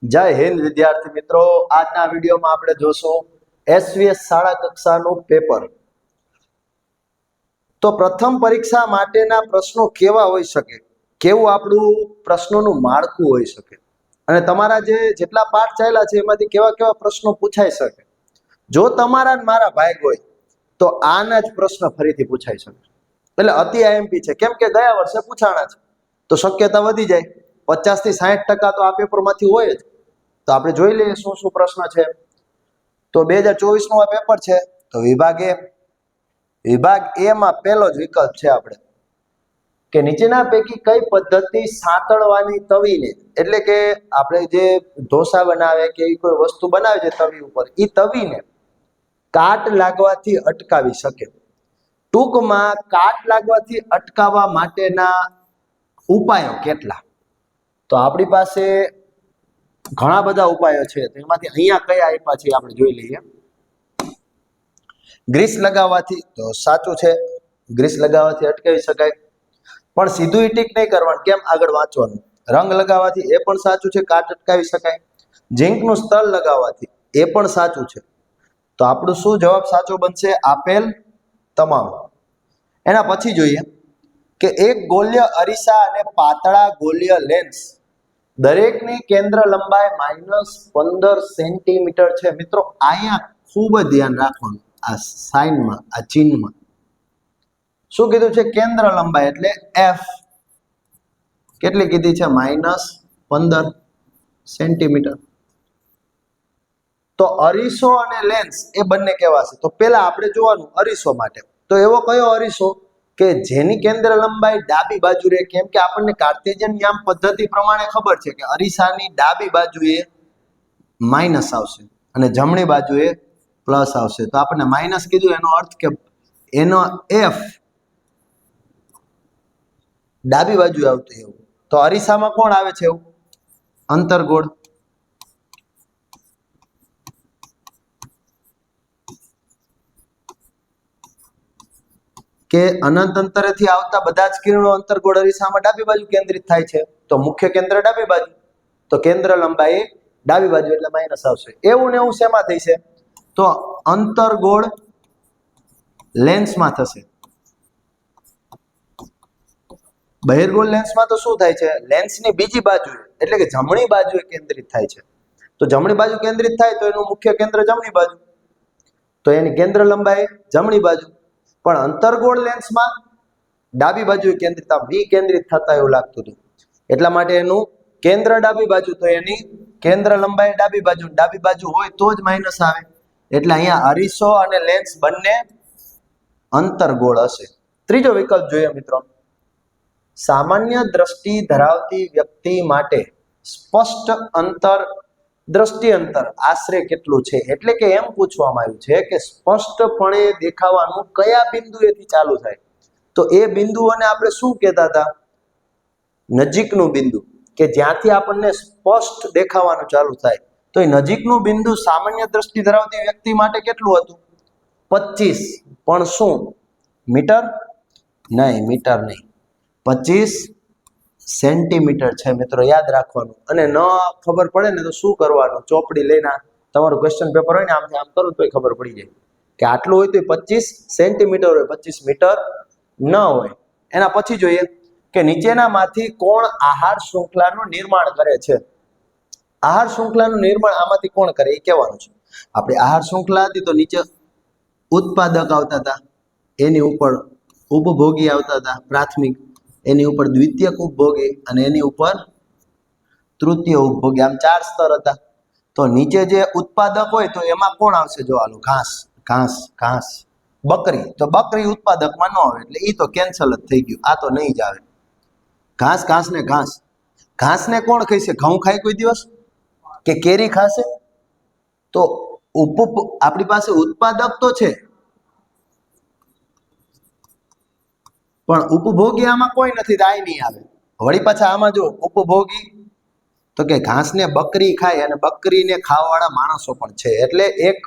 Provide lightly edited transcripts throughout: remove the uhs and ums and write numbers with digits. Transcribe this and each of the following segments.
જય હિન્દ વિદ્યાર્થી મિત્રો, આજના વિડીયોમાં આપણે જોશું એસવીએસ શાળા કક્ષાનું પેપર. તો પ્રથમ પરીક્ષા માટેના પ્રશ્નો કેવા હોઈ શકે, કેવું આપણું પ્રશ્નોનું માળખું હોઈ શકે અને તમારા જેટલા પાઠ ચાલ્યા છે એમાંથી કેવા કેવા પ્રશ્નો પૂછાઈ શકે. જો તમારા ને મારા ભાગ હોય તો આના જ પ્રશ્ન ફરીથી પૂછાઈ શકે. એટલે અતિ આઈએમપી છે, કેમ કે ગયા વર્ષે પૂછાણા છે તો શક્યતા વધી જાય. 50 થી 60% તો આ પેપરમાંથી હોય જ. તો આપણે જોઈ લઈએ શું શું પ્રશ્ન છે. તો 2024 નું આ પેપર છે. તો વિભાગ એ માં પહેલો જ વિકલ્પ છે આપણે કે નીચેના પૈકી કઈ પદ્ધતિ સાંતળવાની તવીને, એટલે કે આપણે જે ઢોસા બનાવે કે કોઈ વસ્તુ બનાવે છે તવી ઉપર, એ તવીને કાટ લાગવાથી અટકાવી શકે. ટૂંકમાં કાટ લાગવાથી અટકાવવા માટેના ઉપાયો કેટલા? તો આપણી પાસે ઘણા બધા ઉપાયો છે, તેમાંથી અહીંયા કયા આપ્યા છે આપણે જોઈ લઈએ. ગ્રીસ લગાવવાથી, તો સાચું છે, ગ્રીસ લગાવવાથી અટકાવી શકાય, પણ સીધું ટીક નહીં કરવાનું, કેમ આગળ વાંચવાનું. રંગ લગાવવાથી, એ પણ સાચું છે, કાટ અટકાવી શકાય. ઝીંકનું સ્તર લગાવવાથી, એ પણ સાચું છે. તો આપણું શું જવાબ સાચો બનશે? આપેલ તમામ. એના પછી જોઈએ કે એક ગોલ્ય અરીસા અને પાતળા ગોલ્ય લેન્સ દરેકની કેન્દ્ર લંબાઈ -15 સેન્ટીમીટર છે. મિત્રો અહીંયા ખૂબ જ ધ્યાન રાખવાનું, આ સાઇનમાં, આ ચિહ્નમાં શું કીધું છે? કેન્દ્ર લંબાઈ એટલે એફ કેટલી કીધી છે? -15 સેન્ટીમીટર. તો અરીસો અને લેન્સ એ બંને કેવા છે? તો પેલા આપણે જોવાનું અરીસો માટે. તો એવો કયો અરીસો કે જેની કેન્દ્ર લંબાઈ ડાબી બાજુ રહે? કેમ કે આપણને કાર્ટેશિયન નિયમ પદ્ધતિ પ્રમાણે ખબર છે કે અરીસાની ડાબી બાજુએ માઇનસ આવશે અને જમણી બાજુએ પ્લસ આવશે. તો આપણને માઇનસ કીધું, એનો અર્થ કે એનો એફ ડાબી બાજુએ આવતું એવું. તો અરીસામાં કોણ આવે છે એવું? અંતર્ગોળ. કે અનંત અંતરેથી આવતા બધા જ કિરણો અંતર્ગોળ અરીસામાં ડાબી બાજુ કેન્દ્રિત થાય છે. તો મુખ્ય કેન્દ્ર ડાબી બાજુ, તો કેન્દ્ર લંબાઈ ડાબી બાજુ એટલે માઇનસ આવશે. એવું ને એવું શેમાં થશે? તો અંતર્ગોળ લેન્સમાં થશે. બહિર્ગોળ લેન્સમાં તો શું થાય છે? લેન્સની બીજી બાજુ એટલે કે જમણી બાજુએ કેન્દ્રિત થાય છે. તો જમણી બાજુ કેન્દ્રિત થાય તો એનું મુખ્ય કેન્દ્ર જમણી બાજુ, તો એની કેન્દ્ર લંબાઈ જમણી બાજુ. પણ અંતર્ગોળ લેન્સમાં ડાબી બાજુ કેન્દ્રિત, વિકેન્દ્રિત થતા એવું લાગતું હતું, એટલા માટે એનું કેન્દ્ર ડાબી બાજુ, તો એની કેન્દ્ર લંબાઈ ડાબી બાજુ, ડાબી બાજુ હોય તો જ માઇનસ આવે. એટલે અહીંયા અરીસો અને લેન્સ બંને અંતર્ગોળ હશે. ત્રીજો વિકલ્પ જોઈએ મિત્રો. સામાન્ય દ્રષ્ટિ ધરાવતી વ્યક્તિ માટે સ્પષ્ટ અંતર, દ્રષ્ટિ અંતર આશરે કેટલું છે? એટલે કે એમ પૂછવામાં આવ્યું છે કે સ્પષ્ટપણે દેખાવાનું કયા બિંદુએથી ચાલુ થાય? તો એ બિંદુઓને આપણે શું કહેતા હતા? નજીકનું બિંદુ, કે જ્યાંથી આપણને સ્પષ્ટ દેખાવાનું ચાલુ થાય. તો એ નજીકનું બિંદુ સામાન્ય દ્રષ્ટિ ધરાવતી વ્યક્તિ માટે કેટલું હતું? 25. પણ શું મીટર? નહીં, મીટર નહીં, 25 સેન્ટીમીટર છે મિત્રો, યાદ રાખવાનું. અને ન ખબર પડે ને તો શું કરવાનું? ચોપડી લઈને તમારું ક્વેશ્ચન પેપર હોય ને, આમથી આમ કરું તો ખબર પડી જાય કે આટલું હોય તો 25 સેન્ટીમીટર હોય, 25 મીટર ન હોય. એના પછી જોઈએ કે નીચેનામાંથી કોણ આહાર શૃંખલાનું નિર્માણ કરે છે? આહાર શૃંખલાનું નિર્માણ આમાંથી કોણ કરે એ કહેવાનું છે. આપણે આહાર શૃંખલા હતી તો નીચે ઉત્પાદક આવતા હતા, એની ઉપર ઉપભોગી આવતા હતા પ્રાથમિક, એની ઉપર દ્વિતીયક ઉપભોગી અને એની ઉપર તૃતીય ઉપભોગી, આમ 4 સ્તર હતા. તો નીચે જે ઉત્પાદક હોય તો એમાં કોણ આવશે? જો આલો ઘાસ, ઘાસ, ઘાસ. બકરી, તો બકરી ઉત્પાદકમાં ન આવે એટલે એ તો કેન્સલ જ થઈ ગયું, આ તો નહીં જ આવે. ઘાસ, ઘાસ ને ઘાસ. ઘાસને કોણ ખાશે? ઘઉં ખાય કોઈ દિવસ? કે કેરી ખાશે? તો આપણી પાસે ઉત્પાદક તો છે પણ ઉપભોગી આમાં કોઈ નથી, તો આ નહીં આવે. વળી પાછા આમાં જો ઉપભોગી, તો કે ઘાસને બકરી ખાય અને બકરીને ખાવાવાળા માણસો પણ છે. એટલે એક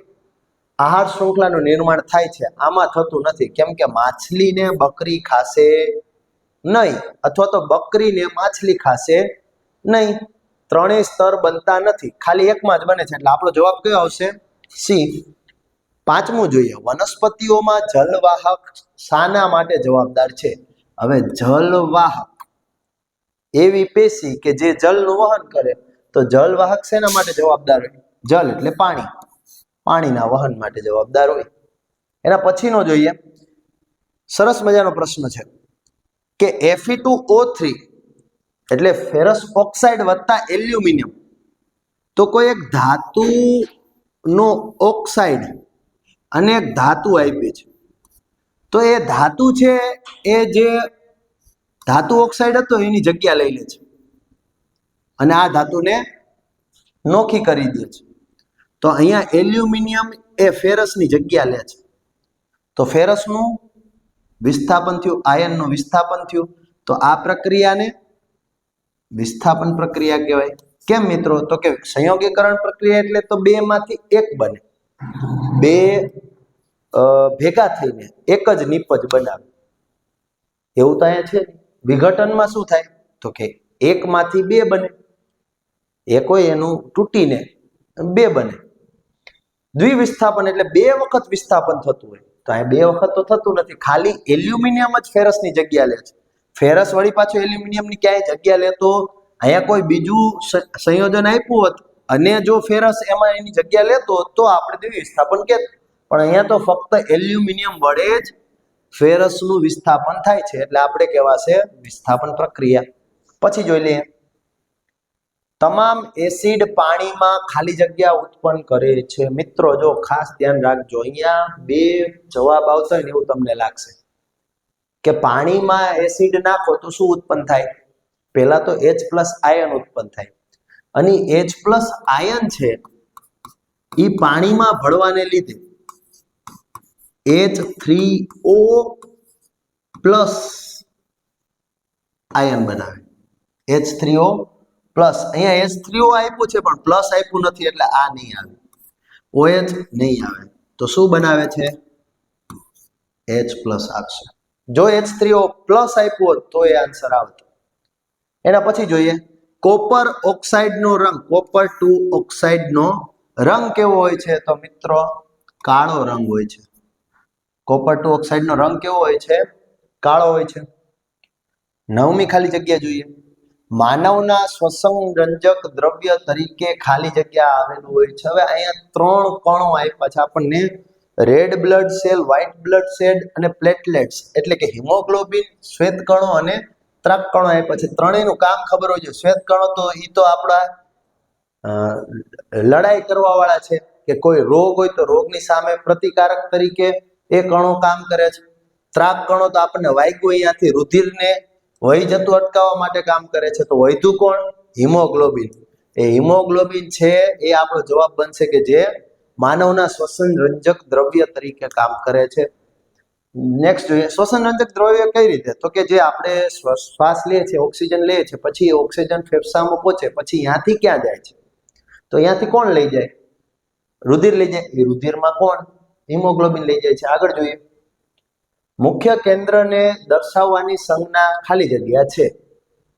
આહાર શૃંખલાનું નિર્માણ થાય છે, આમાં થતું નથી. કેમ કે માછલીને બકરી ખાશે નહીં, અથવા તો બકરીને માછલી ખાશે નહીં. ત્રણેય સ્તર બનતા નથી, ખાલી એકમાં જ બને છે. એટલે આપણો જવાબ કયો આવશે? સી. પાંચમું જોઈએ, વનસ્પતિઓમાં જલવાહક શાના માટે જવાબદાર છે? હવે જલવાહક એવી પેશી કે જે જલનું વહન કરે, તો જલવાહક શેના માટે જવાબદાર હોય? જલ એટલે પાણી, પાણીના વહન માટે જવાબદાર હોય. એના પછીનો જોઈએ, સરસ મજાનો પ્રશ્ન છે કે Fe2O3 એટલે ફેરસ ઓક્સાઇડ વત્તા એલ્યુમિનિયમ, તો કોઈ એક ધાતુનો ઓક્સાઇડ અને એક ધાતુ આપી છે. તો એ ધાતુ છે એ જે ધાતુ ઓક્સાઇડ હતો એની જગ્યા લઈ લે છે અને આ ધાતુને નોખી કરી દે છે. તો અહીંયા એલ્યુમિનિયમ એ ફેરસની જગ્યા લે છે. તો ફેરસનું વિસ્થાપન થયું, આયનનું વિસ્થાપન થયું. તો આ પ્રક્રિયાને વિસ્થાપન પ્રક્રિયા કહેવાય. કેમ મિત્રો? તો કે સંયોગીકરણ પ્રક્રિયા એટલે તો બે માંથી એક બને, બે ભેગા થઈને એક જ નિપજ બનાવે. એવું તો અહીંયા છે. વિઘટનમાં શું થાય? તો કે એકમાંથી બે બને, એક હોય એનું તૂટીને બે બને. દ્વિવિસ્થાપન એટલે બે વખત વિસ્થાપન થતું હોય. તો અહીંયા બે વખત તો થતું નથી, ખાલી એલ્યુમિનિયમ જ ફેરસની જગ્યા લે છે. ફેરસ વળી પાછું એલ્યુમિનિયમની ક્યાંય જગ્યા લેતો અહીંયા કોઈ બીજું સંયોજન આપ્યું હોત અને જો ફેરસ એમાં એની જગ્યા લેતો તો આપણે દ્વિવિસ્થાપન કહેત. પણ અહીંયા તો ફક્ત એલ્યુમિનિયમ વડે જ ફેરસનું વિસ્થાપન થાય છે, એટલે આપણે કહેવાશે વિસ્થાપન પ્રક્રિયા. પછી જોઈ લઈએ, તમામ એસિડ પાણીમાં ખાલી જગ્યા ઉત્પન્ન કરે છે. મિત્રો જો ખાસ ધ્યાન રાખજો, અહીંયા બે જવાબ આવતા હોય ને એવું તમને લાગશે કે પાણીમાં એસિડ નાખો તો શું ઉત્પન્ન થાય? પહેલા તો H+ આયન ઉત્પન્ન થાય અને H+ આયન છે એ પાણીમાં ભળવાને લીધે H3O+ આયન બનાવે. H3O+, અહીંયા H3O આપ્યું છે પણ પ્લસ આપ્યું નથી એટલે આ નહીં આવે, OH નહીં આવે. તો શું બનાવે છે? H+ આવશે. જો H3O+ આપ્યું હોત તો એ આન્સર આવતો. એના પછી જોઈએ, કોપર ઓક્સાઇડનો રંગ, Copper-2 ઓક્સાઇડનો રંગ કેવો હોય છે? તો મિત્રો કાળો રંગ હોય છે. Copper-2 ઓક્સાઇડનો રંગ કેવો હોય છે? કાળો હોય છે. નવમી ખાલી જગ્યા જોઈએ, માનવના શ્વસનરંજક દ્રવ્ય તરીકે ખાલી જગ્યા આવેલું હોય છે. હવે અહીંયા ત્રણ કણો આપ્યા છે આપણને, red blood cell, white blood cell અને પ્લેટલેટ્સ, એટલે કે હિમોગ્લોબિન, શ્વેત કણો અને ત્રાક કણો આપ્યા છે. ત્રણેયનું કામ ખબર હોય છે. શ્વેત કણો તો એ તો આપણા લડાઈ કરવા વાળા છે, કે કોઈ રોગ હોય તો રોગની સામે પ્રતિકારક તરીકે એ કણો કામ કરે છે. ત્રાક કણો તો આપણને વાગ્યું અહીંયાથી રુધિરને વહી જતું અટકાવવા માટે કામ કરે છે. તો વૈધું કોણ? હિમોગ્લોબિન. એ હિમોગ્લોબિન છે એ આપણો જવાબ બનશે કે જે માનવના શ્વસનરંજક દ્રવ્ય તરીકે કામ કરે છે. નેક્સ્ટ જોઈએ, શ્વસનરંજક દ્રવ્ય કઈ રીતે? તો કે જે આપણે શ્વાસ લઈએ છીએ, ઓક્સિજન લઈએ છીએ, પછી ઓક્સિજન ફેફસામાં પહોંચે, પછી ત્યાંથી ક્યાં જાય છે? તો અહીંયાથી કોણ લઈ જાય? રુધિર લઈ જાય. એ રુધિરમાં કોણ? હિમોગ્લોબિન લઈ જાય છે. આગળ જોઈએ, મુખ્ય કેન્દ્રને દર્શાવવાની સંજ્ઞા ખાલી જગ્યા છે.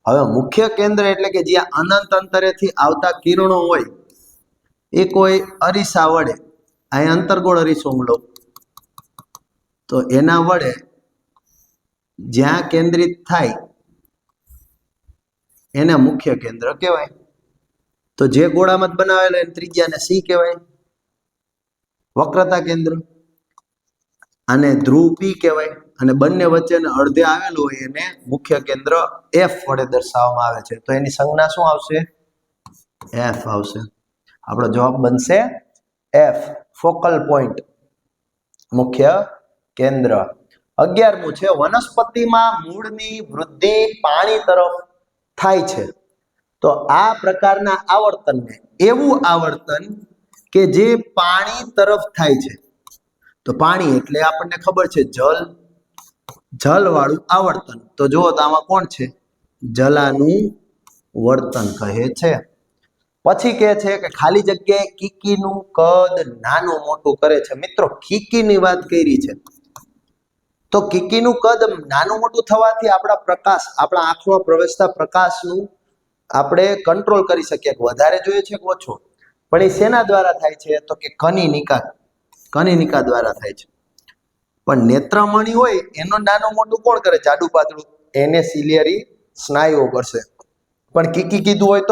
હવે મુખ્ય કેન્દ્ર એટલે કે જ્યાં અનંત અંતરેથી આવતા કિરણો હોય એ કોઈ અરીસા વડે, અહીં અંતર્ગોળ અરીસો હું લઉં તો એના વડે જ્યાં કેન્દ્રિત થાય એને મુખ્ય કેન્દ્ર કહેવાય. તો જે ગોળામાં બનાવેલા એને ત્રિજ્યાને C કહેવાય, વક્રતા કેન્દ્ર, આને ધ્રુવ P કહેવાય, અને બંને વચ્ચેને અડધે આવેલું હોય એને મુખ્ય કેન્દ્ર F વડે દર્શાવવામાં આવે છે. તો એની સંજ્ઞા શું આવશે? F આવશે. આપણો જવાબ બનશે F, ફોકલ પોઈન્ટ, મુખ્ય કેન્દ્ર. 11મું છે, વનસ્પતિમાં મૂળની વૃદ્ધિ પાણી તરફ થાય છે. તો આ પ્રકારના આવર્તનને એવું આવર્તન કે જે પાણી તરફ થાય છે. તો પાણી એટલે આપણને ખબર છે જલ, જલ વાળું આવર્તન. તો જુઓ તો આમાં કોણ છે? જલાનું વર્તન કહે છે. પછી કહે છે કે ખાલી જગ્યાએ કીકીનું કદ નાનું મોટું કરે છે. મિત્રો કીકીની વાત કરી છે, તો કીકીનું કદ નાનું મોટું થવાથી આપણા આંખમાં પ્રવેશતા પ્રકાશનું આપણે કંટ્રોલ કરી શકીએ કે વધારે જોઈએ છે કે ઓછો, પણ એ શેના દ્વારા થાય છે? તો કે કનિનિકા દ્વારા થાય છે. પણ નેત્રમણી હોય એનો નાનું મોટું કોણ કરે? જાડું પાતળું, એને સિલિયરી સ્નાયુઓ કરશે. પણ કીકી કીધું હોય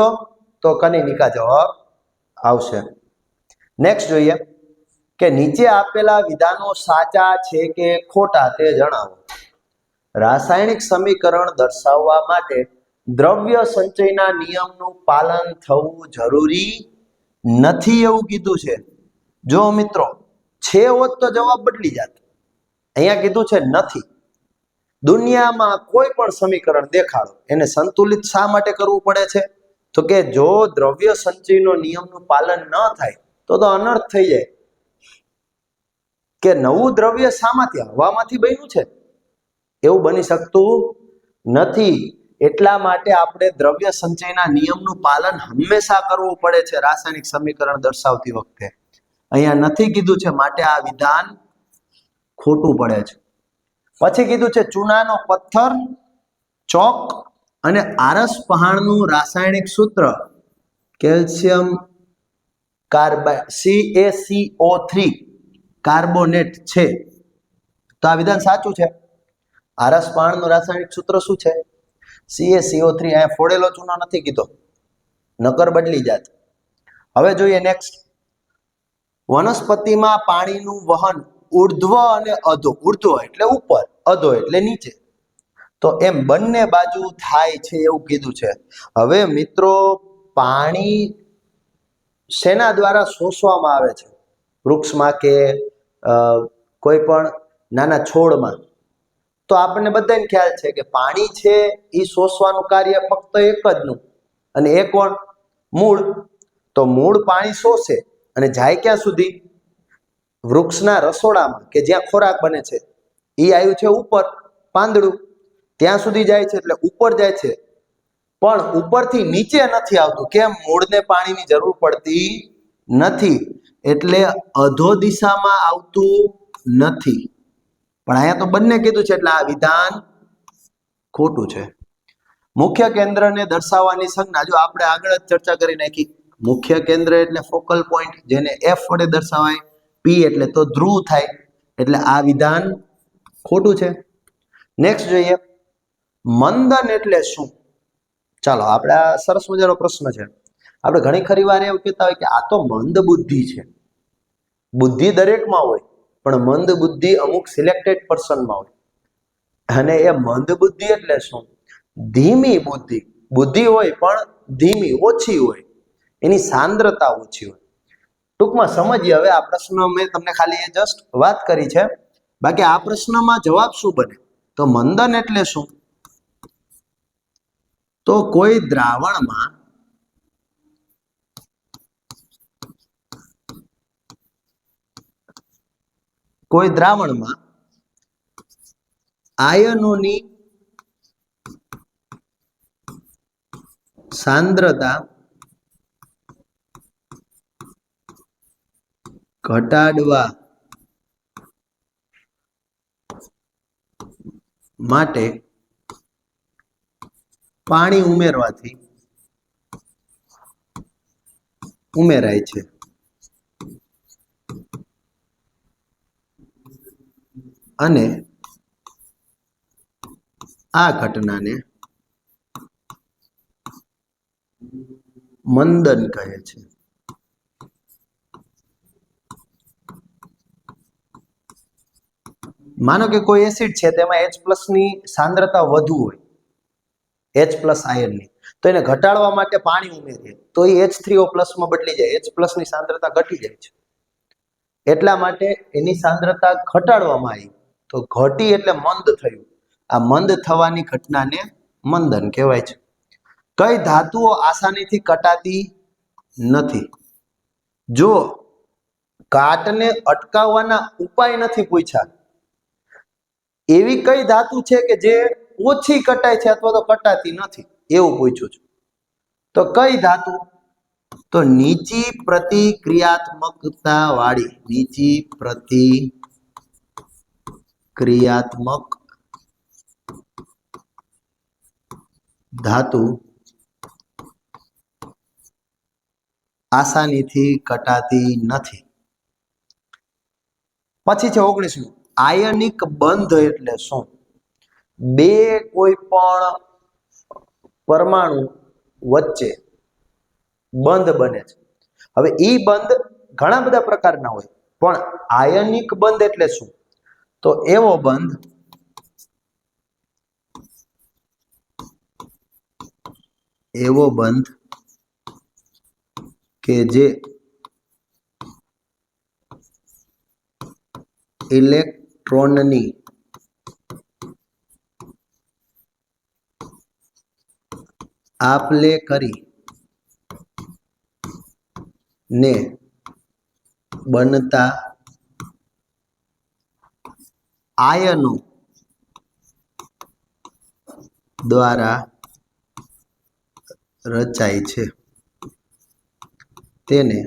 તો કનિનિકા જવાબ આવશે. નેક્સ્ટ જોઈએ કે નીચે આપેલા વિધાનો સાચા છે કે ખોટા તે જણાવો. રાસાયણિક સમીકરણ દર્શાવવા માટે દ્રવ્ય સંચયના નિયમનું પાલન થવું જરૂરી નથી એવું કીધું છે. જો મિત્રો છે હોત તો જવાબ બદલી જાત. અહીંયા કીધું છે નથી. દુનિયામાં કોઈ પણ સમીકરણ દેખાડો એને સંતુલિત શા માટે કરવું પડે છે? તો કે જો દ્રવ્ય સંચયનો નિયમનું પાલન ન થાય તો અનર્થ થઈ જાય. કે નવું દ્રવ્ય શામાંથી? હવામાંથી બન્યું છે? એવું બની શકતું નથી. એટલા માટે આપણે દ્રવ્ય સંચયના નિયમનું પાલન હંમેશા કરવું પડે છે રાસાયણિક સમીકરણ દર્શાવતી વખતે. અહીંયા નથી કીધું છે, માટે આ વિધાન ખોટું પડે છે. પછી કીધું છે ચૂનાનો પથ્થર, ચોક અને આરસ પહાણનું રાસાયણિક સૂત્ર કેલ્શિયમ કાર્બાઇડ CaCO3 કાર્બોનેટ છે. તો આ વિધાન સાચું છે. આરસ પહાણનું રાસાયણિક સૂત્ર શું છે? CaCO3. અહીંયા ફોડેલો ચૂનો નથી કીધો, નકર બદલી જાત. હવે જોઈએ નેક્સ્ટ. વનસ્પતિમાં પાણીનું વહન ઉર્ધ્વ અને અધો. ઉર્ધ્વ એટલે ઉપર, અધો એટલે નીચે. તો એમ બંને બાજુ થાય છે એવું કીધું છે. હવે મિત્રો પાણી શેના દ્વારા શોષવામાં આવે છે? વૃક્ષમાં કે કોઈ પણ નાના છોડમાં? તો આપણને બધાને ખ્યાલ છે કે પાણી છે એ શોષવાનું કાર્ય ફક્ત એક જ નું, અને એ કોણ? મૂળ. તો મૂળ પાણી શોષે અને જાય ક્યાં સુધી? વૃક્ષના રસોડામાં કે જ્યાં ખોરાક બને છે. એ આવ્યું છે ઉપર, પાંદડું, ત્યાં સુધી જાય છે, એટલે ઉપર જાય છે. પણ ઉપરથી નીચે નથી આવતું. કેમ? મૂળને પાણીની જરૂર પડતી નથી, એટલે અધો દિશામાં આવતું નથી. પણ અહીંયા તો બંને કીધું છે, એટલે આ વિધાન ખોટું છે. મુખ્ય કેન્દ્રને દર્શાવવાની સંજ્ઞા જો આપણે આગળ જ ચર્ચા કરી નાખી. મુખ્ય કેન્દ્ર એટલે ફોકલ પોઈન્ટ, જેને F વડે દર્શાવાય. P એટલે તો ધ્રુવ થાય, એટલે આ વિધાન ખોટું છે. નેક્સ્ટ જોઈએ મંદન એટલે શું? ચાલો આપણે આ સરસ મજાનો પ્રશ્ન છે. આપણે ઘણી ખરી વાર એવું કહેતા હોય કે આ તો મંદ બુદ્ધિ છે. બુદ્ધિ દરેકમાં હોય, પણ મંદ બુદ્ધિ અમુક સિલેક્ટેડ પર્સનમાં હોય. અને એ મંદ બુદ્ધિ એટલે શું? ધીમી બુદ્ધિ. બુદ્ધિ હોય પણ ધીમી, ઓછી હોય, એની સાંદ્રતા ઓછી હોય. ટૂંકમાં સમજીએ. હવે આ પ્રશ્ન મેં તમને ખાલી એ જસ્ટ વાત કરી છે. બાકી આ પ્રશ્નમાં જવાબ શું બને? તો મંદન એટલે શું? તો કોઈ દ્રાવણમાં આયનોની સાંદ્રતા ઘટાડવા માટે પાણી ઉમેરાય છે. અને આ ઘટનાને મંદન કહે છે. માનો કે કોઈ એસિડ છે, તેમાં H+ ની સાંદ્રતા વધુ હોય, H+ આયનની, તો એને ઘટાડવા માટે પાણી ઉમેરીએ તો એ H3O+ માં બદલી જાય. H+ ની સાંદ્રતા ઘટી જાય છે. એટલા માટે એની સાંદ્રતા ઘટાડવામાં આવી, તો ઘટી એટલે મંદ થયું. આ મંદ થવાની ઘટનાને મંદન કહેવાય છે. કઈ ધાતુઓ આસાનીથી કટાતી નથી? જો કાટને અટકાવવાના ઉપાય નથી પૂછ્યા, એવી કઈ ધાતુ છે કે જે ઓછી કટાય છે અથવા તો કટાતી નથી, એવું પૂછ્યું છે. તો કઈ ધાતુ? તો નીચી પ્રતિક્રિયાત્મકતા વાળી, નીચી પ્રતિક્રિયાત્મક ધાતુ આસાનીથી કટાતી નથી. પછી છે 19મું, આયનિક બંધ એટલે શું? બે કોઈ પણ પરમાણુ વચ્ચે બંધ બને છે. હવે ઈ બંધ ઘણા બધા પ્રકારના હોય, પણ આયનિક બંધ એટલે શું? તો એવો બંધ કે જે ઇલેક્ટ્રોનની આપલે કરી ને બનતા આયનો દ્વારા રચાય છે, તેને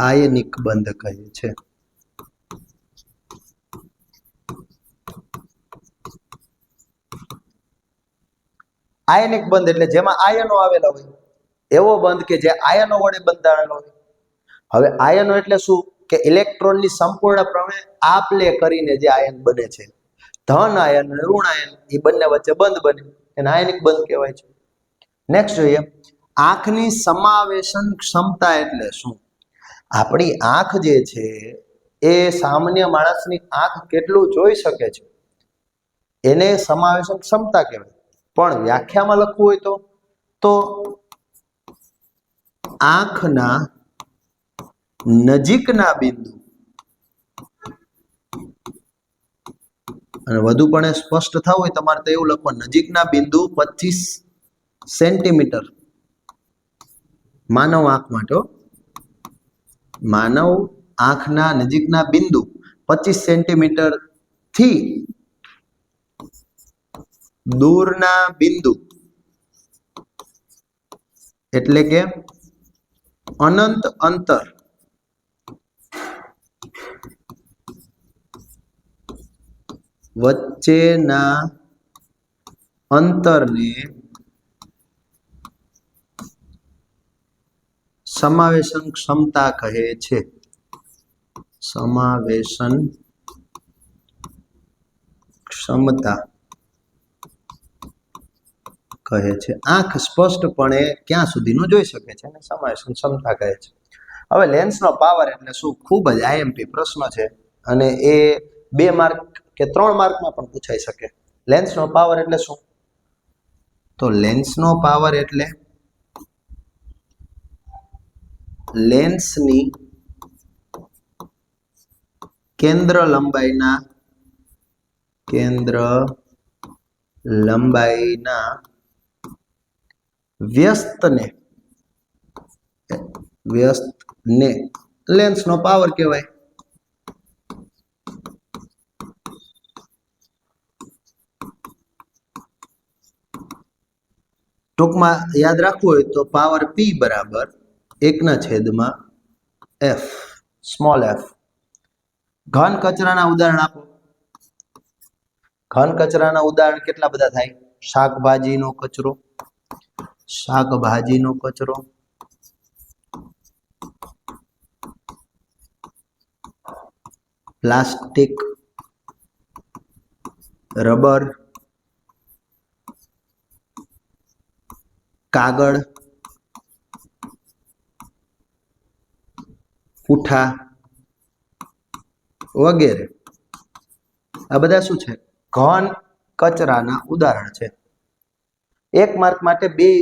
આયનિક બંધ કહે છે. આયનિક બંધ એટલે જેમાં આયનો આવેલા હોય એવો બંધ કે જે આયનો વડે બંધાયેલો હોય. હવે આયનો એટલે શું? કે ઇલેક્ટ્રોનની સંપૂર્ણપણે આપ-લે કરીને જે આયન બને છે, ધન આયન અને ઋણ આયન, એ બંને વચ્ચે બંધ બને, એને આયનિક બંધ કહેવાય છે. નેક્સ્ટ જોઈએ, આંખની સમાવેશન ક્ષમતા એટલે શું? આપણી આંખ જે છે એ સામાન્ય માણસની આંખ કેટલું જોઈ શકે છે એને સમાવેશન ક્ષમતા કહેવાય. પણ વ્યાખ્યામાં લખવું હોય તો આંખના નજીકના બિંદુ, અને વધુ પણ સ્પષ્ટ થવું હોય તમારે તો એવું લખવાનું, નજીકના બિંદુ 25 સેન્ટીમીટર માનવ આંખ માટે, માનવ આંખના નજીકના બિંદુ 25 સેન્ટીમીટર થી દૂરના બિંદુ એટલે કે અનંત અંતર વચ્ચેના અંતરને સમાવેશન ક્ષમતા કહે છે. સમાવેશન ક્ષમતા કહે છે. આંખ સ્પષ્ટપણે ક્યાં સુધીનું જોઈ શકે છે અને સમાવેશન ક્ષમતા કહે છે. હવે લેન્સનો પાવર એટલે શું? ખૂબ જ આઈએમપી પ્રશ્ન છે અને એ 2 માર્ક કે 3 માર્કમાં પણ પૂછાઈ શકે. લેન્સનો પાવર એટલે શું? તો લેન્સનો પાવર એટલે લેન્સની કેન્દ્ર લંબાઈના વ્યસ્તને લેન્સનો પાવર કહેવાય. ટૂંકમાં યાદ રાખવું હોય તો પાવર P બરાબર 1/f સ્મોલ f. ઘન કચરાના ઉદાહરણ આપો. ઘન કચરાના ઉદાહરણ કેટલા બધા થાય? શાકભાજીનો કચરો, પ્લાસ્ટિક, રબર, કાગળ, પૂઠા વગેરે. આ બધા શું છે? ઘન કચરાના ઉદાહરણ છે. 1 માર્ક માટે 2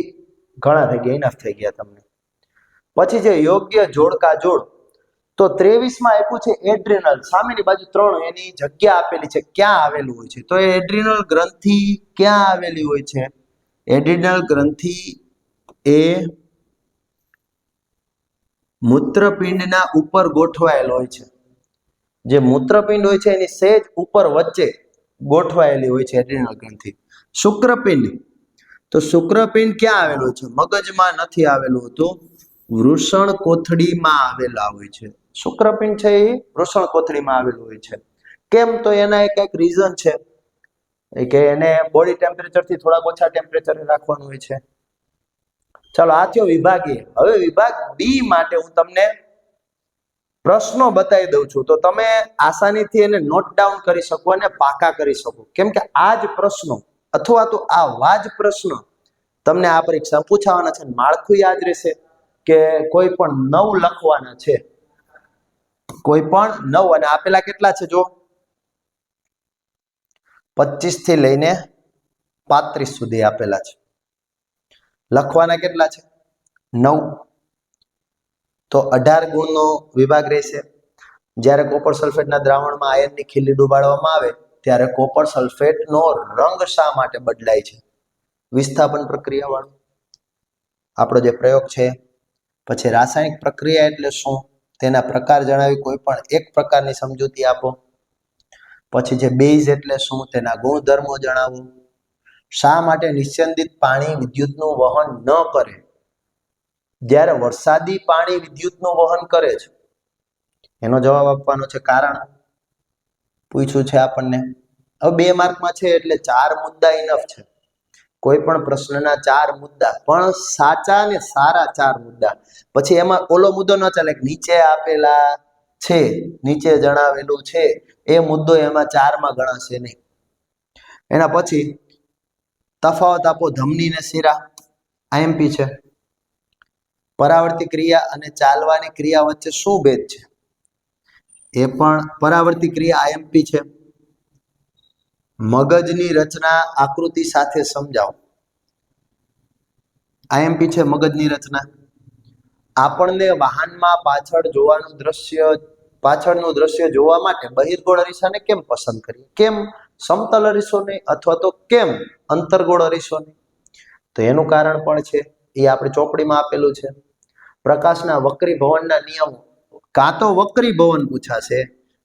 ઘણા થઈ ગયા, ઇનફ થઈ ગયા તમને. પછી જે યોગ્ય જોડકા જોડ, તો 23માં આપ્યું છે એડ્રિનલ, સામેની બાજુ 3 એની જગ્યા આપેલી છે, ક્યાં આવેલું હોય છે? તો એ એડ્રિનલ ગ્રંથિ ક્યાં આવેલી હોય છે? એડ્રિનલ ગ્રંથિ એ મૂત્રપિંડના ઉપર ગોઠવાયેલો હોય છે. જે મૂત્રપિંડ હોય છે એની સહેજ ઉપર વચ્ચે ગોઠવાયેલી હોય છે એડ્રિનલ ગ્રંથિ. શુક્રપિંડ, તો શુક્રપિંડ ક્યાં આવેલું છે? મગજમાં નથી આવેલું હોતું, વૃષણ કોથળીમાં આવેલા હોય છે. શુક્રપિંડ છે એ વૃષણ કોથળીમાં આવેલું હોય છે. કેમ? તો એના એક રીઝન છે કે એને બોડી ટેમ્પરેચરથી થોડાક ઓછા ટેમ્પરેચરે રાખવાનું હોય છે. ચાલો આ થયો વિભાગ એ. હવે વિભાગ બી માટે હું તમને પ્રશ્નો બતાવી દઉં છું, તો તમે આસાનીથી એને નોટ ડાઉન કરી શકો અને પાકા કરી શકો, કેમ કે આ જ પ્રશ્નો અથવા તો આવા જ પ્રશ્નો તમને આ પરીક્ષા પૂછાવાના છે. માળખું યાદ રહેશે કે કોઈ પણ 9 લખવાના છે, કોઈ પણ 9, અને આપેલા કેટલા છે જો 25 થી લઈને 35 સુધી આપેલા છે. લખવાના કેટલા છે 9, તો 18 ગુણનો વિભાગ રહેશે. જ્યારે કોપર સલ્ફેટના દ્રાવણમાં આયનની ખીલી ડુબાડવામાં આવે ત્યારે કોપર સલ્ફેટનો રંગ શા માટે બદલાય છે? વિસ્થાપન પ્રક્રિયા વાળો આપણો જે પ્રયોગ છે. પછી રાસાયણિક પ્રક્રિયા એટલે શું, તેના પ્રકાર જણાવી કોઈ પણ એક પ્રકારની સમજૂતી આપો. પછી જે બેઝ એટલે શું, તેના ગુણધર્મો જણાવો. શા માટે નિસ્યંદિત પાણી વિદ્યુતનું વહન ન કરે જ્યારે વરસાદી પાણી વિદ્યુતનું વહન કરે છે? એનો જવાબ આપવાનો છે. કારણ પૂછ્યું છે આપણને. હવે 2 માર્કમાં છે એટલે 4 મુદ્દા ઇનફ છે. કોઈ પણ પ્રશ્નના 4 મુદ્દા, પણ સાચા ને સારા 4 મુદ્દા. પછી એમાં ઓલો મુદ્દો ન ચાલે કે નીચે આપેલા છે, નીચે જણાવેલું છે, એ મુદ્દો એમાં 4માં ગણાશે નહીં. એના પછી તફાવત આપો ધમની ને શિરા, આઈએમપી છે. પરાવર્તી ક્રિયા અને ચાલવાની ક્રિયા વચ્ચે શું ભેદ છે? એ પણ પરાવર્તી ક્રિયા આઈએમપી છે. મગજની રચના આકૃતિ સાથે સમજાવો, આઈએમપી છે. મગજની રચના. આપણને વાહનમાં પાછળનું દ્રશ્ય જોવા માટે બહિર્ગોળ અરીસાને કેમ પસંદ કરીએ? કેમ સમતલ અરીસો નહીં, અથવા તો કેમ અંતર્ગોળ અરીસો નહીં? તો એનું કારણ પણ છે, એ આપણી ચોપડીમાં આપેલું છે. પ્રકાશના વક્રીભવનના નિયમો, કાં તો વક્રીભવન પૂછાશે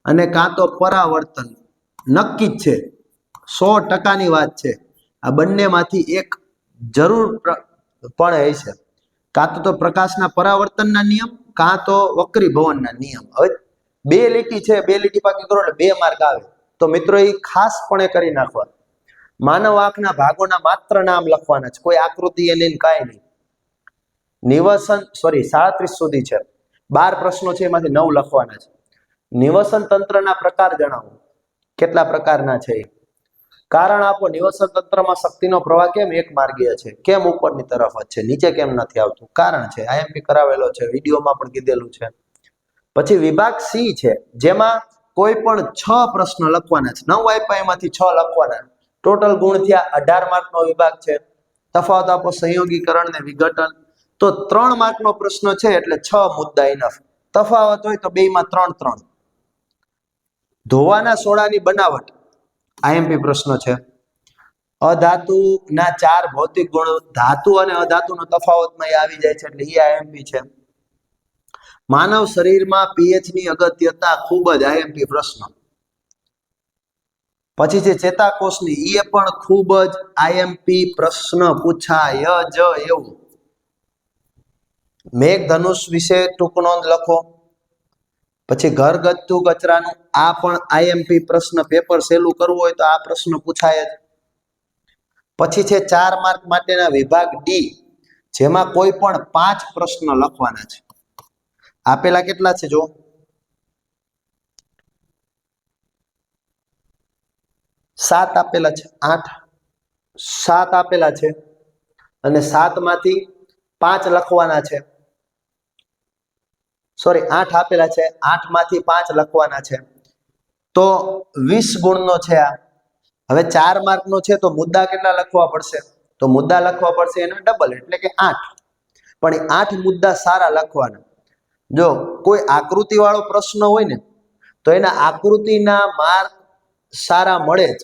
અને કાં તો પરાવર્તન. નક્કી જ છે, 100%ની વાત છે. આ બંનેમાંથી એક જરૂર પણ હશે. કાં તો પ્રકાશના પરાવર્તનના નિયમ, કાં તો વક્રીભવનના નિયમ. હવે 2 લીટી છે, 2 લીટી પાકી કરો એટલે 2 માર્ક આવે. તો મિત્રો એ ખાસપણે કરી નાખવા. માનવ આંખના ભાગોના માત્ર નામ લખવાના છે, કોઈ આકૃતિ એને કાંઈ નહીં. નિવસન 37 સુધી છે, 12 પ્રશ્નો છે, એમાંથી 9 લખવાના છે. નિવસન તંત્રના પ્રકાર જણાવો, કેટલા પ્રકારના છે? કારણ આપો, નિવસન તંત્રમાં શક્તિનો પ્રવાહ કેમ એક માર્ગીય છે, કેમ ઉપરની તરફ જ છે, નીચે કેમ નથી આવતું? કારણ છે, આઈએમપી કરાવેલો છે, વિડીયોમાં પણ કીધેલું છે. પછી વિભાગ સી છે, જેમાં કોઈ પણ 6 પ્રશ્ન લખવાના છે. 9 આપ્યા, એમાંથી 6 લખવાના. ટોટલ ગુણ થયા 18 માર્કનો વિભાગ છે. તફાવત આપો સંયોગીકરણ ને વિઘટન. તો 3 માર્કનો પ્રશ્ન છે એટલે 6 મુદ્દા ઇનફ. તફાવત હોય તો 2 માં 3-3. ધોવાના સોડાની બનાવટ, આઈએમપી પ્રશ્ન છે. અધાતુના 4 ભૌતિક ગુણો, ધાતુ અને અધાતુનો તફાવતમાં આવી જાય છે એટલે એ આઈએમપી છે. માનવ શરીરમાં પીએચ ની અગત્યતા, ખૂબ જ આઈએમપી પ્રશ્ન. પછી છે ચેતાકોષની, એ પણ ખૂબ જ આઈએમપી પ્રશ્ન પૂછાય જ એવું. મેઘધનુષ વિશે ટૂંક નોંધ લખો. પછી ઘરગથ્થુ કચરાનું, આ પણ આઈએમપી પ્રશ્ન. પેપર સહેલું કરવું હોય તો આ પ્રશ્ન પૂછાય જ. પછી છે 4 માર્ક માટેના વિભાગ ડી, જેમાં કોઈ પણ 5 પ્રશ્ન લખવાના છે. આપેલા કેટલા છે જો 7 આપેલા છે, 7 આપેલા છે, અને 7 માંથી 5 લખવાના છે. 8 આપેલા છે, 8 માંથી 5 લખવાના છે. તો 20 ગુણનો છે આ. હવે 4 માર્કનો છે તો મુદ્દા કેટલા લખવા પડશે? તો મુદ્દા લખવા પડશે એના ડબલ, એટલે કે 8. પણ એ 8 મુદ્દા સારા લખવાના. જો કોઈ આકૃતિ વાળો પ્રશ્ન હોય ને તો એના આકૃતિના માર્ક સારા મળે જ.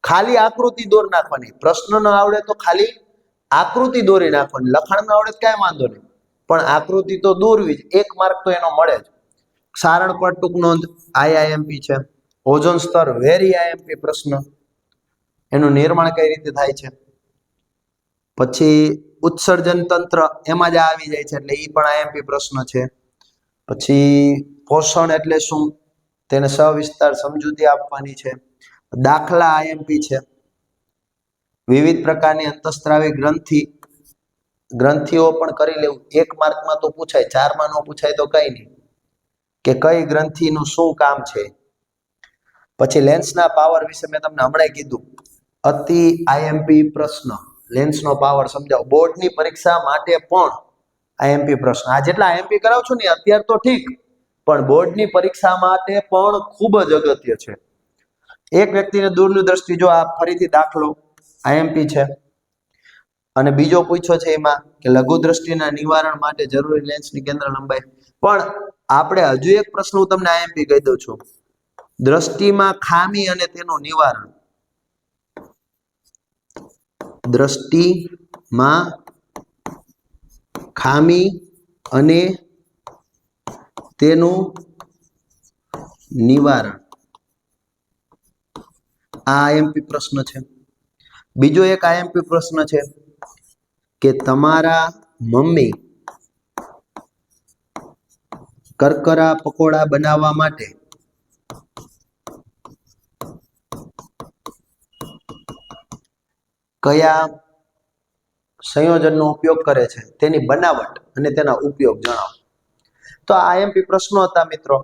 ખાલી આકૃતિ દોરી નાખવાની, પ્રશ્ન ન આવડે તો ખાલી આકૃતિ દોરી નાખવાની. લખાણ ન આવડે કાંઈ વાંધો નહીં, પણ આકૃતિ તો દોરવી જ, 1 માર્ક તો એનો મળે જ. સારણ પર ટૂંક નોંધ, આઈએમપી છે. ઓઝોન સ્તર, વેરી આઈએમપી પ્રશ્ન. એનું નિર્માણ કઈ રીતે થાય છે? પછી ઉત્સર્જન તંત્ર, એમાં જ આવી જાય છે એટલે એ પણ આઈએમપી પ્રશ્ન છે. પછી પોષણ એટલે શું, તેને સવિસ્તાર સમજૂતી આપવાની છે. દાખલા આઈએમપી છે. વિવિધ પ્રકારની અંતઃસ્ત્રાવી ગ્રંથિ, ગ્રંથિઓ પણ કરી લેવું. 1 માર્કમાં તો પૂછાય, 4 માં ન પૂછાય તો કઈ નહીં, કે કઈ ગ્રંથિનું શું કામ છે. પછી લેન્સના પાવર વિશે મેં તમને હમણાં કીધું, અતિ આઈએમપી પ્રશ્ન, લેન્સનો પાવર સમજાવો. બોર્ડની પરીક્ષા માટે પણ આઈએમપી પ્રશ્ન, આ જેટલા આઈએમપી કરાવ છો ને અત્યારે તો ઠીક, પણ બોર્ડની પરીક્ષા માટે પણ ખૂબ જ અગત્ય છે. એક વ્યક્તિને દૂરની દ્રષ્ટિ, જો આ ફરીથી દાખલો આઈએમપી છે. અને બીજો પૂછ્યો છે એમાં કે લઘુ દ્રષ્ટિના નિવારણ માટે જરૂરી લેન્સની કેન્દ્ર લંબાઈ. પણ આપણે હજુ એક પ્રશ્ન હું તમને આઈએમપી કહી દઉં છું, દ્રષ્ટિમાં ખામી અને તેનું નિવારણ. દ્રષ્ટિમાં ખામી અને તેનું નિવારણ, આ આઈએમપી પ્રશ્ન છે. બીજો એક આઈએમપી પ્રશ્ન છે કે તમારા મમ્મી કરકરા પકોડા બનાવવા માટે કયા સંયોજનનો ઉપયોગ કરે છે, તેની બનાવટ અને તેના ઉપયોગ જણાવો. તો આ આઈએમપી પ્રશ્નો હતા મિત્રો.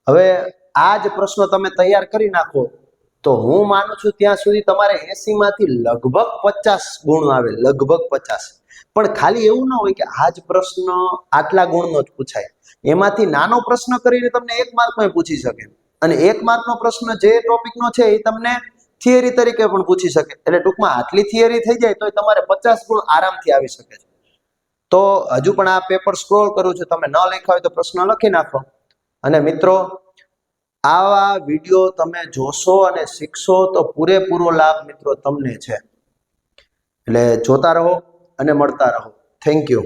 હવે આ જ પ્રશ્નો તમે તૈયાર કરી નાખો તો હું માનું છું ત્યાં સુધી તમારે 80 માંથી લગભગ 50 ગુણ આવે, લગભગ 50. પણ ખાલી એવું ન હોય કે આ જ પ્રશ્ન આટલા ગુણનો જ પૂછાય. એમાંથી નાનો પ્રશ્ન કરીને તમને 1 માર્કમાં પૂછી શકે, અને 1 માર્કનો પ્રશ્ન જે ટોપિકનો છે એ તમને થિયરી તરીકે પણ પૂછી શકે. એટલે ટૂંકમાં આટલી થિયરી થઈ જાય તો તમારે 50 ગુણ આરામથી આવી શકે છે. તો હજુ પણ આ પેપર સ્ક્રોલ કરું છું, તમે ન લખ્યા હોય તો પ્રશ્ન લખી નાખો. અને મિત્રો, આવા વિડીયો તમે જોશો અને શીખશો તો પૂરેપૂરો લાભ મિત્રો તમને છે. એટલે જોતા રહો અને મળતા રહો. Thank you.